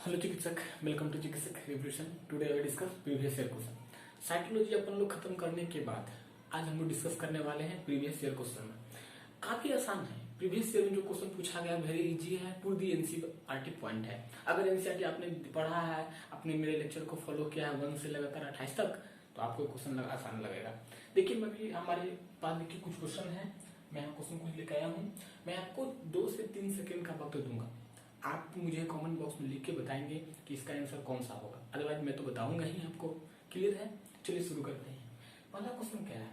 Hello Chikitsak, welcome to Chikitsak revolution. Today I discuss previous year question. Psychology अपन लोग खत्म करने के बाद आज हम लोग डिस्कस करने वाले हैं प्रीवियस ईयर क्वेश्चन में। काफी आसान है। प्रीवियस ईयर में जो क्वेश्चन पूछा गया वेरी इजी है, टू दी एनसीईआरटी पॉइंट है। अगर एनसीईआरटी आपने पढ़ा है, आपने मेरे लेक्चर को फॉलो किया है 1 से लगातार 28 तक, तो आपको क्वेश्चन आसान लगेगा। देखिए, मैं भी हमारे पास देखिए कुछ क्वेश्चन है, मैं यहाँ क्वेश्चन कुछ लेकर आया हूँ। मैं आपको 2 से 3 सेकेंड का वक्त दूंगा। आप मुझे कमेंट बॉक्स में लिख के बताएंगे कि इसका आंसर कौन सा होगा, अदरवाइज मैं तो बताऊंगा ही आपको। क्लियर है? चलिए शुरू करते हैं। पहला क्वेश्चन क्या है?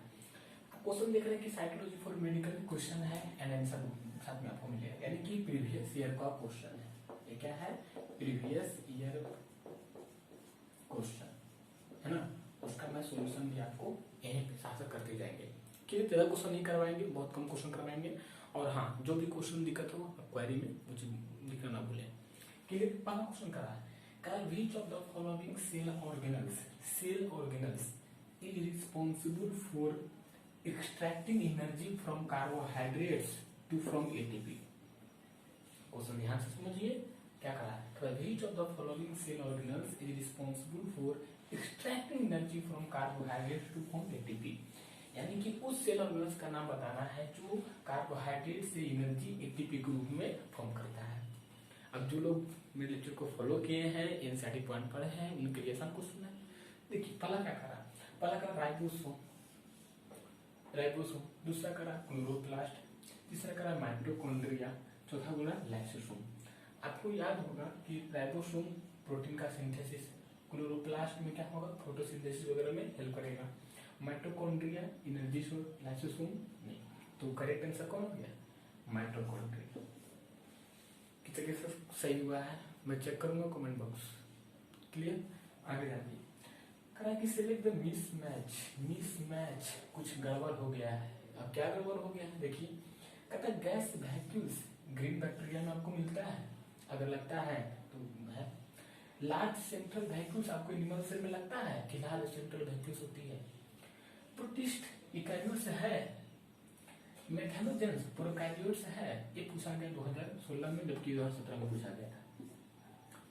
आप क्वेश्चन देख रहे हैं कि साइकोलॉजी फॉर मेडिकल क्वेश्चन है एंड आंसर साथ में आपको मिलेगा, यानी कि प्रीवियस ईयर का क्वेश्चन है। ये क्या है? प्रीवियस ईयर क्वेश्चन है ना। उसका मैं सोल्यूशन भी आपको यहीं पे साथ करते जाएंगे। क्लियर? ज्यादा क्वेश्चन नहीं करवाएंगे, बहुत कम क्वेश्चन करवाएंगे। और हाँ, जो भी क्वेश्चन दिक्कत हो आप क्वेरी में मुझे लिखना ना भूलें। क्लियर? पहला क्वेश्चन करा है, which of the following cell organelles is responsible for extracting energy from carbohydrates to from ATP. Question ध्यान से समझिए, क्या करा है? Which of the following cell organelles is responsible for extracting energy from carbohydrates to from ATP. यानी कि उस cell organelles का नाम बताना है जो कार्बोहाइड्रेट से एनर्जी एटीपी के रूप में फॉर्म करता है। अब जो लोग मेरे लेक्चर को फॉलो किए हैं, एनसीईआरटी पॉइंट पढ़े हैं, उनके लिए आसान क्वेश्चन है। देखिए, पहला क्या करा? पहला करा राइबोसोम, दूसरा करा क्लोरोप्लास्ट, तीसरा करा माइटोकॉन्ड्रिया, चौथा बोला लाइसोसोम। आपको याद होगा कि राइबोसोम प्रोटीन का सिंथेसिस, क्लोरोप्लास्ट में क्या होगा? फोटोसिंथेसिस वगैरह में हेल्प करेगा, माइटोकॉन्ड्रिया एनर्जी सोर्स, लाइसोसोम नहीं। तो करेक्ट आंसर कौन हो गया? माइटोकॉन्ड्रिया। कितने के साथ सही हुआ है मैं चेक करूंगा कमेंट बॉक्स। क्लियर? आगे जाइए। करा कि सिलेक्ट द मिसमैच, कुछ गड़बड़ हो गया है। अब क्या गड़बड़ हो गया है? देखिए, कहता गैस वैक्यूल्स ग्रीन बैक्टीरिया में आपको मिलता है, अगर लगता है तो है। लार्ज सेंट्रल वैक्यूल्स आपको एनिमल सेल में लगता है कि लार्ज सेंट्रल वैक्यूल्स होती है। प्रोटिस्ट इकार्योट्स है, मेथनोजेंस प्रोकैरियोट्स है। ये पूछा गया 2016 में, जबकि 2017 में पूछा गया था।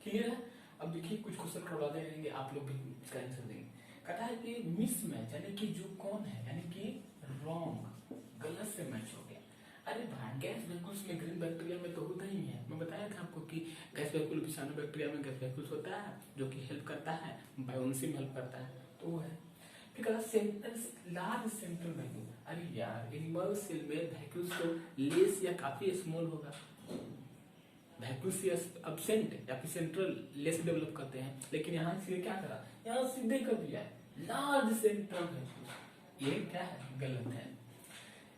क्लियर है? अब देखिए, कुछ क्वेश्चन करवाते रहेंगे, आप लोग भी इसका आंसर देंगे। कहता है कि मिसमैच यानी कि जो कौन है, यानी कि रॉन्ग, गलत से मैच हो गया। अरे भाई, गैस वैक्यूल्स में ग्रीन बैक्टीरिया में तो होता ही है। मैं बताया था आपको कि गैस वैक्यूल पिसानो बैक्टीरिया में गैस वैक्यूल्स होता है जो कि हेल्प करता है, बायोन्सी में हेल्प करता है, तो वो है। लार्ज सेंट्रल वैक्यूल, अरे यार, एनिमल सेल में वैक्यूल्स तो लेस या काफी स्मॉल होगा। वैक्यूल्स एब्सेंट या फिर सेंट्रल लेस डेवलप करते हैं, लेकिन यहाँ से क्या करा? यहाँ सीधे कर दिया है लार्ज सेंट्रल वैक्यूल। ये क्या है? गलत है।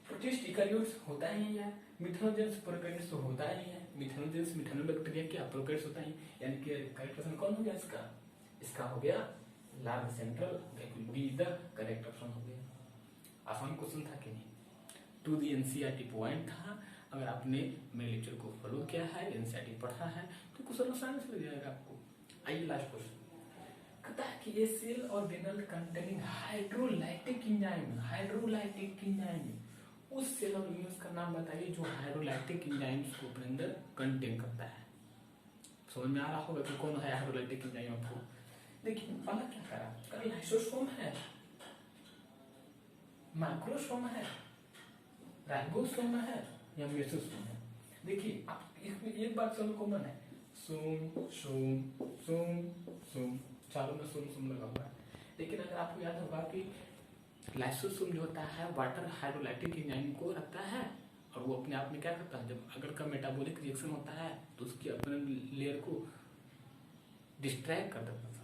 प्रोटिस्ट इकार्योट्स होता ही है यार, मिथनोजेंस प्रोकैरियोट्स तो होता ही है। मिथनोजेंस मिथानोबैक्टीरिया क्या प्रोकैरियोट्स होता ही, यानी कि करेक्ट ऑप्शन कौन हो गया इसका? इसका हो गया large central vacuole, B the correct option हो गया। आसान क्वेश्चन था कि नहीं? टू दी एनसीईआरटी पॉइंट था। अगर आपने मेरे लेक्चर को फॉलो किया है, एनसीईआरटी पढ़ा है, तो क्वेश्चन आसान से लग जाएगा आपको। आइए लास्ट क्वेश्चन। कहता है कि ये cell organelle containing hydrolytic enzyme, उस सेल ऑर्गेनल्स का नाम बताइए जो हाइड्रोलाइटिक एंजाइम्स को अपने अंदर कंटेन करता है। समझ में आ रहा होगा कि कौन है हाइड्रोलाइटिक एंजाइम आपको। देखिए, पहला क्या करा? लाइसोसोम है, माइक्रोसोम है, राइबोसोम है या मेसोसोम है। देखिए, आप इसमें एक बात सब कॉमन है, सोम सोम सोम सोम, चारों में सोम सोम लगा हुआ है। लेकिन अगर आपको याद होगा कि लाइसोसोम जो होता है वाटर हाइड्रोलाइटिक एंजाइम को रखता है, और वो अपने आप में क्या करता है, जब अगर का मेटाबॉलिक रिएक्शन होता है तो उसकी अपने लेयर को डिस्ट्रैक्ट कर देता था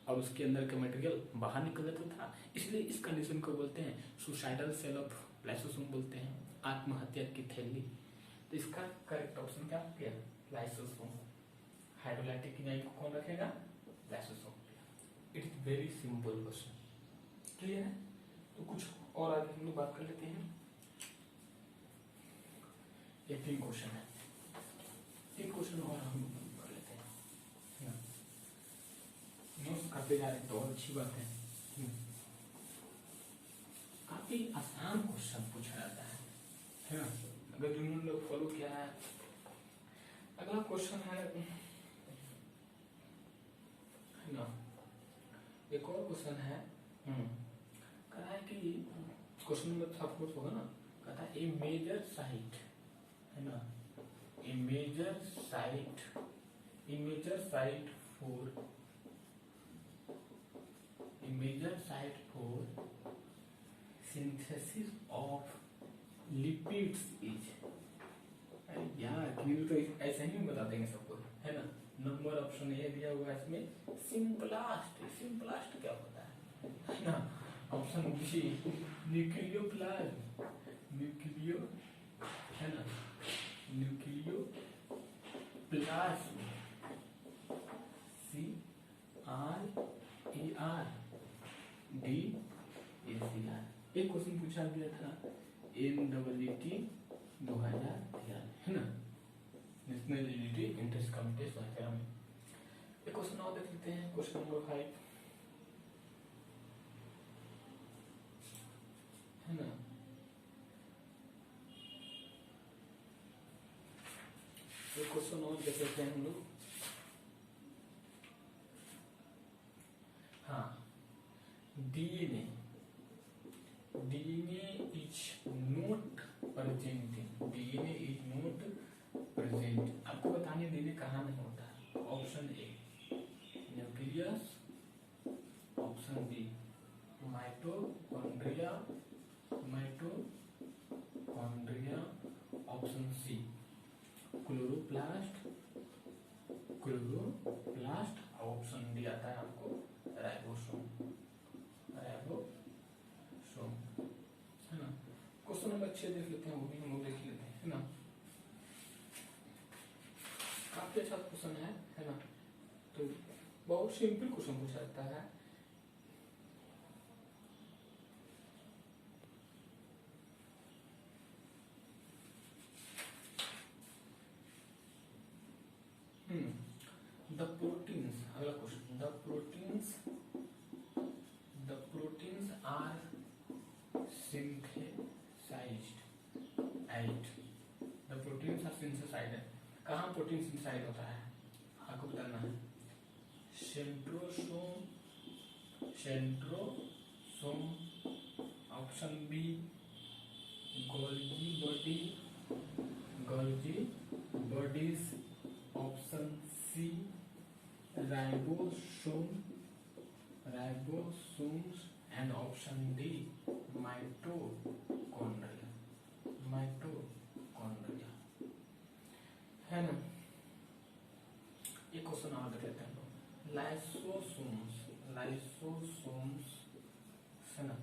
और उसके अंदर का मटेरियल बाहर निकल जाता था। इसलिए इस कंडीशन को बोलते हैं सुसाइडल सेल ऑफ लाइसोसोम, बोलते हैं आत्महत्या की थैली। तो इसका करेक्ट ऑप्शन क्या हो गया? लाइसोसोम। हाइड्रोलाइटिक एंजाइम को कौन रखेगा? Lysosome. It is very simple question. Clear है? तो कुछ और आगे हम लोग बात कर लेते हैं। ये 3 क्वेश्चन है, 3 क्वेश्चन और हम कर लेते हैं। नोट्स करते जा रहे तो और अच्छी बात है। काफी आसान क्वेश्चन पूछा जाता है ना, अगर जिन्होंने लोग फॉलो किया है। अगला क्वेश्चन है क्वेश्चन है कह रहा है कि क्वेश्चन नंबर 4 होगा ना, कहता है ए मेजर साइट है ना, a major site for synthesis of lipids is, यार तो ऐसे ही बता देंगे सबको है ना। नंबर ऑप्शन ए दिया हुआ है इसमें सिम्प्लास्ट क्या होता है ना। ऑप्शन बी न्यूक्लियोप्लाज्म है ना, न्यूक्लियोप्लाज्म CRER एक क्वेश्चन पूछा गया था NEET 2013 है ना, नेशनल एलिजिबिलिटी एंट्रेंस कमिटी 2013 में। एक क्वेश्चन और देख लेते हैं, क्वेश्चन नंबर 5 है ना। एक क्वेश्चन और देख लेते हैं हम लोग। हाँ, DNA is not present, आपको बताने DNA कहाँ नहीं होता है। Option A nucleus, option B mitochondria, option C chloroplast, option D आता है आपको राइबोसोम है ना। क्वेश्चन नंबर 6 देख लेते हैं, वो भी हम लोग देख लेते हैं है ना। काफी अच्छा क्वेश्चन है ना। तो बहुत सिंपल क्वेश्चन पूछा जाता है। द प्रोटीन्स, अगला question, the proteins are synthesized at, the proteins are synthesized, कहाँ प्रोटीन सिंथेसाइज होता है आपको बताना है। Centrosome, option B Golgi bodies, option C ribosomes and option D mitochondria है ना। एक क्वेश्चन और देख लेते हैं हम लोग। लाइसोसोम्स है ना,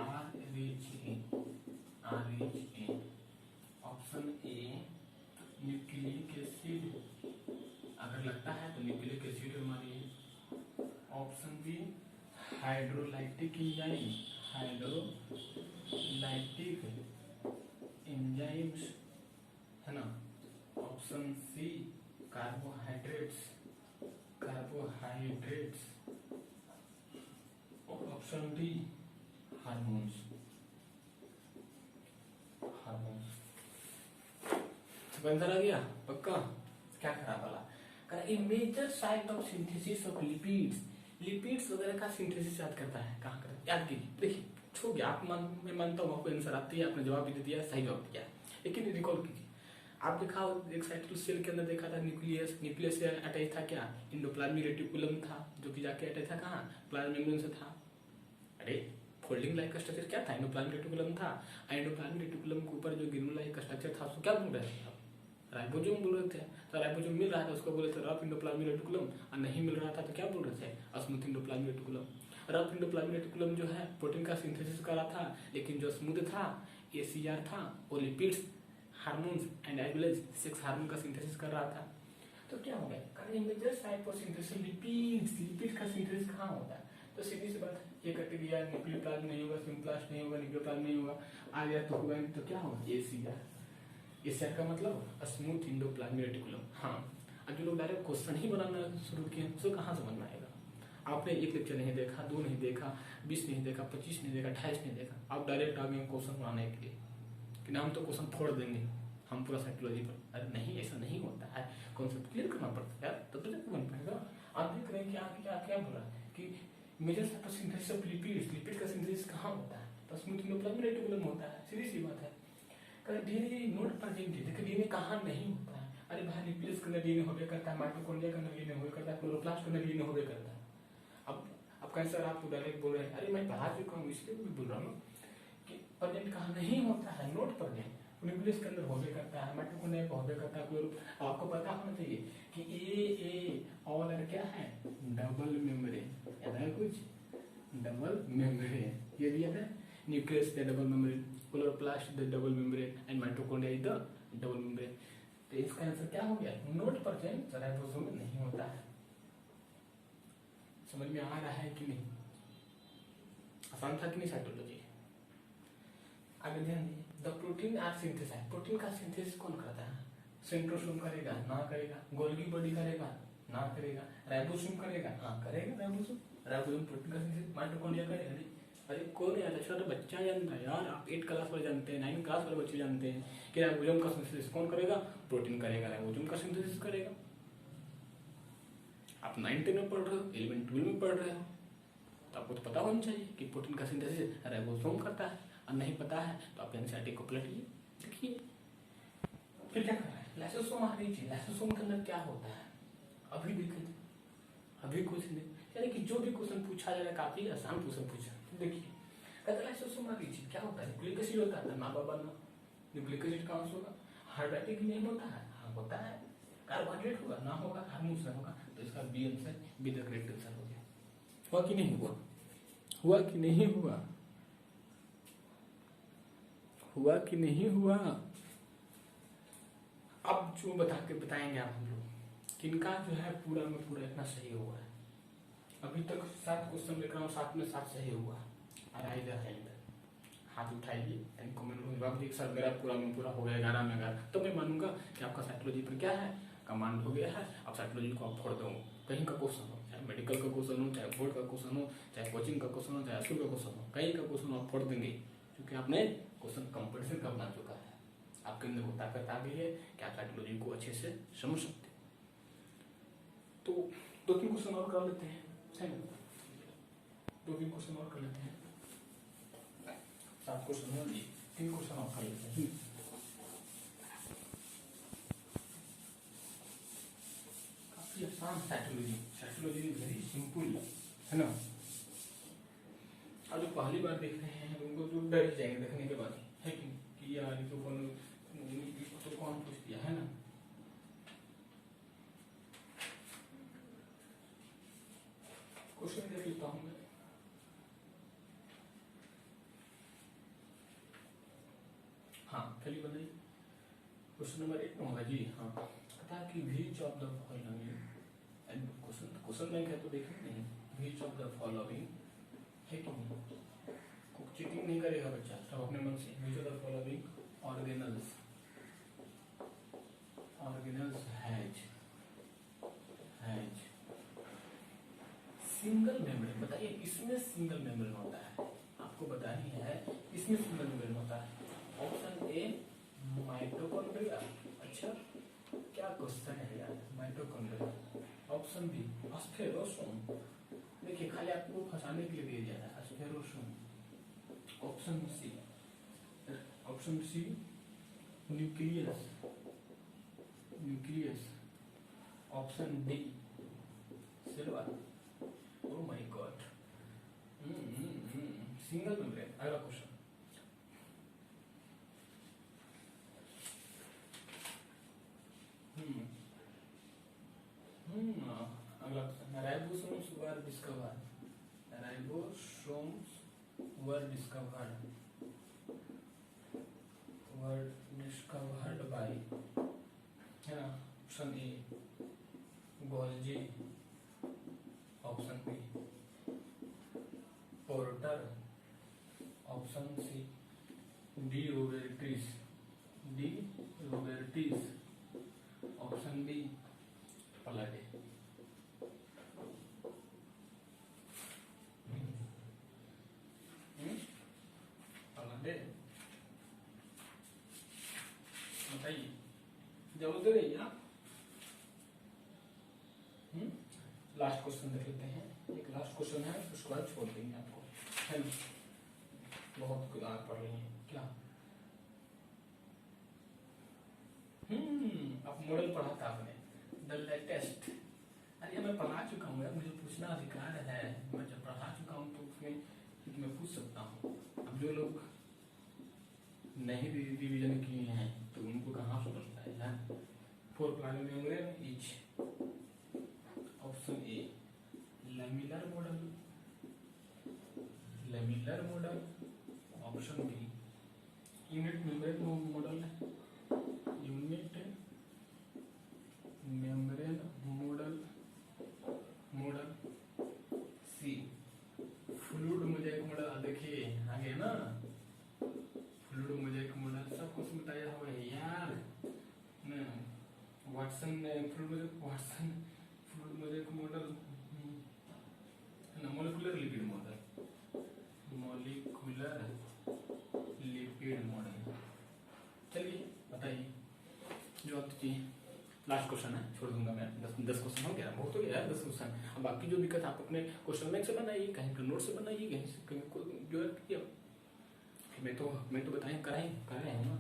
are rich in, option A nucleic acid, अगर लगता है तो न्यूक्लिक एसिड मारिए। ऑप्शन बी हाइड्रोलाइटिक एंजाइम्स है ना। ऑप्शन सी कार्बोहाइड्रेट्स, और ऑप्शन डी हार्मोन्स। आंसर आ गया पक्का? क्या खराब वाला major site of synthesis of lipids वगैरह का सिंथेसिस याद करता है, कहाँ करता है? याद कीजिए, देखिए छू गया आप मैं मानता हूँ आपको आंसर आती है, आपने जवाब भी दे दिया, सही जवाब दिया, लेकिन रिकॉल कीजिए। आप देखा एक साइटोप्लाज्म सेल के अंदर देखा था न्यूक्लियस से अटैच था क्या? एंडोप्लाज्मिक रेटिकुलम था, जो कि जाके अटैच था कहाँ? प्लाज्मा मेम्ब्रेन से था। अरे फोल्डिंग लाइक स्ट्रक्चर क्या था? एंडोप्लाज्मिक रेटिकुलम था। एंडोप्लाज्मिक रेटिकुलम के ऊपर जो ग्रेनुल लाइक स्ट्रक्चर था उसको क्या बोल रहे थे? राइबोसोम बोल रहे थे। तो राइबोसोम मिल रहा था उसको बोले थे रफ एंडोप्लाज्मिक रेटिकुलम, और नहीं मिल रहा था तो क्या बोल रहे थे? Smooth endoplasmic reticulum. Rough endoplasmic reticulum जो है प्रोटीन का सिंथेसिस कर रहा था, लेकिन जो स्मूथ था ACR था, वो lipids, hormones and as well as sex hormone का सिंथेसिस कर रहा था। तो क्या हो गया? Major site for synthesis lipids का सिंथेसिस कहाँ होता है? तो सीधी सी बात है, ये कट गया, न्यूक्लियोप्लाज्म नहीं होगा, सिम्प्लास्ट नहीं होगा, न्यूक्लियोप्लाज्म नहीं होगा, आ गया तो हुआ तो क्या होगा? ACR का मतलब स्मूथ एंडोप्लाज्मिक रेटिकुलम। हाँ, अब जो लोग डायरेक्ट क्वेश्चन ही बनाना शुरू किए उसको कहाँ समझ में आएगा? आपने एक लेक्चर नहीं देखा, 2 नहीं देखा, 20 नहीं देखा, 25 नहीं देखा, 28 नहीं देखा, आप डायरेक्ट आ गए क्वेश्चन बनाने के लिए कि हम तो क्वेश्चन फोड़ देंगे हम पूरा साइकोलॉजी पर। अरे नहीं, ऐसा नहीं होता है, कॉन्सेप्ट क्लियर करना पड़ता है यार, तब तो बन पाएगा। आप देख रहे हैं कि क्या बोल रहा है कि major site of synthesis of lipid, lipid का सिंथेसिस कहाँ होता है? तो स्मूथ इनोप्लाज्मिक रेटिकुलम होता है, सीधी सी बात है। डीएनए नॉट प्रेजेंट है, देखिए डीएनए कहाँ नहीं होता है। अरे भाई न्यूक्लियस के अंदर डीएनए होबे करता है, माइटोकॉन्ड्रिया के अंदर डीएनए होबे करता है, क्लोरोप्लास्ट के अंदर डीएनए होबे करता है। अब कहीं सर आप तो डायरेक्ट बोल रहे हैं, अरे मैं पढ़ा चुका हूँ इसलिए भी बोल रहा हूँ कि प्रेजेंट कहाँ नहीं होता है, नॉट प्रेजेंट न्यूक्लियस के अंदर होबे करता है, माइटोकॉन्ड्रिया में होबे करता है। आपको पता होना चाहिए कि ए ऑल आर क्या है, डबल मेम्ब्रेन। याद है कुछ? डबल मेम्ब्रेन ये दिया था, nucleus the double membrane, chloroplast the double membrane and mitochondria is the double membrane. तो इसका आंसर क्या हो गया? नॉट प्रेजेंट, राइबोसोम में नहीं होता है। समझ में आ रहा है कि नहीं? आसान था कि नहीं साइटोलॉजी? आगे ध्यान दीजिए, the protein are synthesize, protein का सिंथेसिस कौन करता है? सेंट्रोसोम करेगा? ना करेगा। गोल्गी बॉडी करेगा? ना करेगा। राइबोसोम करेगा? हाँ करेगा राइबोसोम। राइबोसोम प्रोटीन का सिंथेसिस, माइटोकॉन्ड्रिया करेगा नहीं। अरे कौन यार, छोटा बच्चा जानता है यार, आप 8 क्लास वाले जानते हैं, 9 क्लास वाले बच्चे जानते हैं कि राइबोसोम का सिंथेसिस कौन करेगा? प्रोटीन करेगा, राइबोसोम का सिंथेसिस करेगा। आप 9th में पढ़ रहे हो, 11th 12 में पढ़ रहे हो, तो आपको तो पता होना चाहिए कि प्रोटीन का सिंथेसिस राइबोसोम करता है। और नहीं पता है तो आप एनसीईआरटी को पलटिए, देखिए। फिर क्या कर रहा है? लाइसोसोम आ लीजिए, लाइसोसोम के अंदर क्या होता है अभी देखिए, अभी कुछ नहीं, यानी कि जो भी क्वेश्चन पूछा जाएगा काफी आसान क्वेश्चन पूछा। देखिए कहते लाइसोसोम आ लीजिए क्या होता है? न्यूक्लिक एसिड होता है ना बाबा ना, न्यूक्लिक एसिड कहाँ से होगा? हाइड्रोलाइटिक नहीं होता है? हाँ होता है। कार्बोहाइड्रेट होगा? ना होगा। हार्मोन्स ना होगा। तो इसका B answer, B the correct answer हो गया। हुआ कि नहीं हुआ? हुआ कि नहीं हुआ? हुआ कि नहीं हुआ? अब जो बताएंगे आप हम लोग, किनका जो है पूरा में पूरा इतना सही हुआ है। अभी तक 7 क्वेश्चन लेकर 7 में 7 सही हुआ। हाथ उठाइए एंड कमेंट में जवाब दीजिए, सर मेरा पूरा में पूरा हो गया 11 में 11, तो मैं मानूंगा कि आपका साइकोलॉजी पर क्या है, कमांड हो गया है। अब साइकोलॉजी को आप फोड़ दो, कहीं का क्वेश्चन हो, चाहे मेडिकल का क्वेश्चन हो, चाहे बोर्ड का क्वेश्चन हो, चाहे कोचिंग का क्वेश्चन हो, चाहे स्कूल का क्वेश्चन हो, कहीं का क्वेश्चन आप फोड़ देंगे, क्योंकि आपने क्वेश्चन कंपटीशन का बना चुका है। आपके अंदर वो ताकत आ गई है कि आप साइकोलॉजी को अच्छे से समझ सकते हैं। तो 2-3 क्वेश्चन और कर लेते हैं, है ना? 2-3 क्वेश्चन और कर लेते हैं। 7 क्वेश्चन हो गए, 3 क्वेश्चन और कर लेते हैं। काफी आसान साइकोलॉजी, साइकोलॉजी वेरी सिंपल, है ना? और जो पहली बार देख रहे हैं उनको तो डर ही जाएंगे देखने के बाद, है कि यार तो कौन पूछ दिया, है ना? क्वेश्चन देख लेता हूँ मैं। हाँ चलिए बताइए, क्वेश्चन नंबर 1 होगा जी। हाँ पता कि which of the following, question bank है तो देखें नहीं, व्हिच ऑफ द फॉलोइंग है कि नहीं, चीटिंग नहीं करेगा बच्चा, सब अपने मन से। Which of the following organelles has single membrane, बताइए इसमें सिंगल मेम्ब्रेन होता है, आपको बता ही है इसमें सिंगल मेम्ब्रेन होता है। ऑप्शन ए माइटोकॉन्ड्रिया, अच्छा क्या क्वेश्चन है यार, माइटोकॉन्ड्रिया। ऑप्शन बी स्फेरोसोम, देखिए खाली आपको फंसाने के लिए दिया जा रहा है, spherosome. Option C nucleus, option D silver. Oh my God, single membrane. अगला क्वेश्चन, अगला question, ribosomes were discovered, ribosomes were discovered by, है ना? Option A Golgi, option B Porter, option C De Robertis, option D Palade. Palade बताइए, जवाब दे रही आप? Last question देख लेते हैं, एक लास्ट क्वेश्चन है, उसके बाद छोड़ देंगे आपको, है ना। बहुत कुछ आप पढ़ रही हैं क्या? अब मॉडल पढ़ा था आपने, द लेटेस्ट। अरे मैं पढ़ा चुका हूँ यार, मुझे पूछना अधिकार है, मैं जब पढ़ा चुका हूँ तो उसमें मैं पूछ सकता हूँ। अब जो लोग नहीं रिवीजन किए हैं तो उनको कहाँ से पता है। Four planar membrane is option A lamellar model, lamellar model. Option B unit membrane model, unit membrane model, model. C fluid mosaic model. देखिए आगे ना, फ्लूइड मोज़ेक मॉडल सब कुछ बताया हुआ है यार। Watson Watson fluid mosaic model, molecular lipid model, molecular lipid model. चलिए बताइए जवाब दीजिए। लास्ट क्वेश्चन है, छोड़ दूंगा मैं, 10 क्वेश्चन हो गया, बहुत हो गया 10 क्वेश्चन। अब बाकी जो दिक्कत आप अपने क्वेश्चन बैंक से बनाइए, कहीं पर नोट से बनाइए, कहीं से कहीं जो है मैं तो बताएं कराए हैं ना।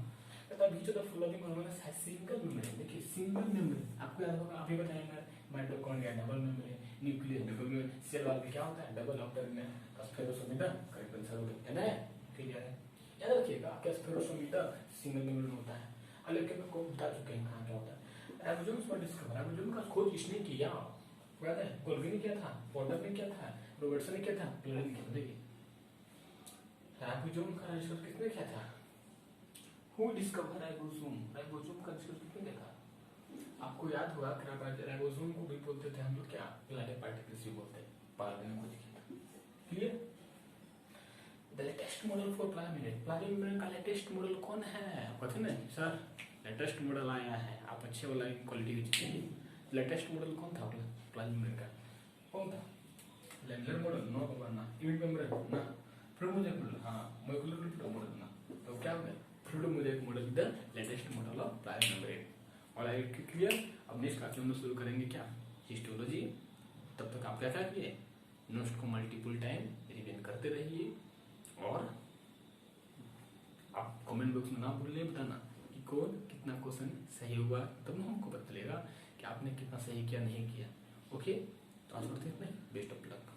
Which of following organelles has single membrane. देखिए सिंगल मेम्ब्रेन आपको याद होगा, आप ही बताएंगे mitochondria double membrane, nucleus double membrane, cell wall में क्या होता है डबल आउटर में स्फेरोसोमीटर करेक्ट आंसर है। क्लियर है, याद रखिएगा आपका स्फेरोसोमीटर सिंगल मेम्ब्रेन होता है। लेकिन मैं को बता चुके हैं कहाँ क्या होता है। राइबोसोम पर डिस्कवर, राइबोसोम का खोज किसने किया? याद है, गोल्गी ने किया था, पोर्टर ने किया था, रॉबर्टसन ने किया था, क्लेरन ने किया था। देखिए राइबोसोम का आविष्कार किसने किया था? Who discovered ribosome? राइबोसोम का आविष्कार किसने देखा? आपको याद होगा कि राइबोसोम को भी बोलते थे हम लोग क्या, प्लाज्मा पार्टिकल्स भी बोलते हैं, पार्टिकल को देखिए। Clear? The latest model for plasma membrane का लेटेस्ट मॉडल कौन है? पता नहीं सर, लेटेस्ट मॉडल आया है, आप अच्छे वाला क्वालिटी की चीजें। लेटेस्ट मॉडल कौन था प्लाज्मा मेम्ब्रेन का? कौन था? लैमिलर मॉडल नो बाबा ना, यूनिट मेम्ब्रेन ना, फ्लूइड मोज़ेक मॉडल हाँ, मॉलिक्यूलर लिपिड मॉडल ना। तो क्या हो गया? Fluid mosaic model the latest model of plasma membrane. और आई क्लियर। अब नेक्स्ट क्लास में हम शुरू करेंगे क्या, हिस्टोलॉजी। तब तक आप क्या करिए, नोट्स को मल्टीपल टाइम रिवीजन करते रहिए, और आप कमेंट बॉक्स में ना भूलिए बताना कि कौन कितना क्वेश्चन सही हुआ, तब ना हमको पता चलेगा कि आपने कितना सही किया नहीं किया। ओके, तो आज बढ़ते इतना ही, बेस्ट ऑफ लक।